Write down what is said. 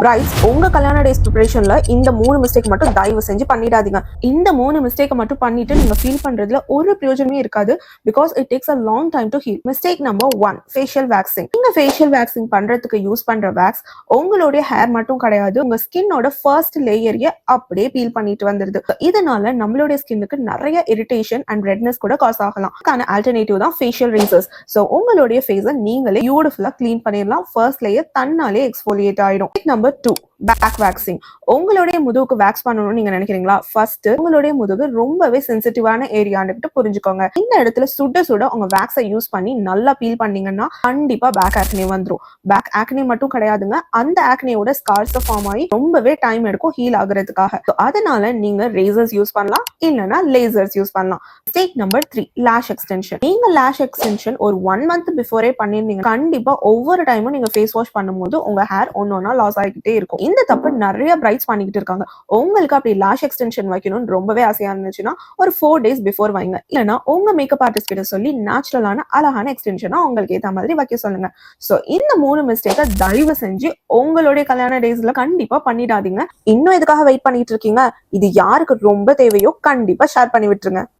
Brides உங்க கல்யாண days ப்ரிப்பரேஷன்ல இந்த 3 மிஸ்டேக் மட்டும் தயவு செஞ்சு பண்ணிடாதீங்க. இந்த 3 மிஸ்டேக் மட்டும் பண்ணிட்டு நீங்க ஃபீல் பண்றதுல ஒரு பிரயோஜனமே இருக்காது. Because it takes a long time to heal. Mistake number 1, facial waxing. நீங்க ஃபேஷியல் வேக்சிங் பண்றதுக்கு யூஸ் பண்ற வேக்ஸ் உங்களுடைய ஹேர் மட்டும் கிடையாது, உங்க ஸ்கின்னோட ஃபர்ஸ்ட் லேயரையே அப்படியே பீல் பண்ணிட்டு வந்துருது. இதனால நம்மளுடைய ஸ்கின்னுக்கு நிறைய இரிட்டேஷன் அண்ட் ரெட்னஸ் கூட காஸ் ஆகலாம். அதுக்கான ஆல்டர்னேட்டிவ் தான் ஃபேஷியல் ரேசர்ஸ். ஸோ உங்களுடைய ஃபேஸை நீங்களே பியூட்டிஃபுல்லா கிளீன் பண்ணிடலாம். ஃபர்ஸ்ட் லேயர் தன்னாலே எக்ஸ்ஃபோலியேட் ஆயிடும். Number 2, back waxing. உங்களுடைய முதுகுக்கு வேக்ஸ் பண்ணணும்னு நீங்க நினைக்கிறீங்களா? ஃபர்ஸ்ட் உங்களுடைய முதுகு ரொம்பவே சென்சிட்டிவான ஏரியான்னு புரிஞ்சுக்கோங்க. இந்த இடத்துல சுட சுட உங்க வேக்ஸை யூஸ் பண்ணி நல்லா பீல் பண்ணீங்கன்னா கண்டிப்பா பேக் ஆக்னே வந்துடும். பேக் ஆக்னே மட்டும் கிடையாதுங்க, அந்த ஆக்னேயோட ஸ்கார்ஸ் ஃபார்ம் ஆகி ரொம்பவே டைம் எடுக்கும் ஹீல் ஆகுறதுக்காக. அதனால நீங்க ரேசர்ஸ் யூஸ் பண்ணலாம், இல்லைன்னா லேசர்ஸ் யூஸ் பண்ணலாம். Mistake number 3, lash extension. நீங்க லேஷ் எக்ஸ்டென்ஷன் ஒரு 1 month பிஃபோரே பண்ணிருந்தீங்க, கண்டிப்பா ஒவ்வொரு டைமும் நீங்க ஃபேஸ் வாஷ் பண்ணும்போது உங்க ஹேர் ஒன்னொன்னா லாஸ் ஆகிக்கிட்டே இருக்கும். இந்த தப்பு நிறைய பிரைட்ஸ் பண்ணிக்கிட்டு இருக்காங்க. உங்களுக்கு அப்படி லாஷ் எக்ஸ்டென்ஷன் வைக்கணும்னு ரொம்பவே ஆசையா இருந்துச்சுன்னா ஒரு 4 days பிஃபோர் வைங்க. இல்லைன்னா உங்க மேக்கப் ஆர்டிஸ்ட் கிட்ட சொல்லி நேச்சுரலான அழகான எக்ஸ்டென்ஷனா உங்களுக்கு ஏத்த மாதிரி வைக்க சொல்லுங்க. சோ இந்த 3 மிஸ்டேக்கை தயவு செஞ்சு உங்களுடைய கல்யாண டேஸ்ல கண்டிப்பா பண்ணிடாதீங்க. இன்னும் இதுக்காக வெயிட் பண்ணிட்டு இருக்கீங்க? இது யாருக்கு ரொம்ப தேவையோ கண்டிப்பா ஷேர் பண்ணி விட்டுருங்க.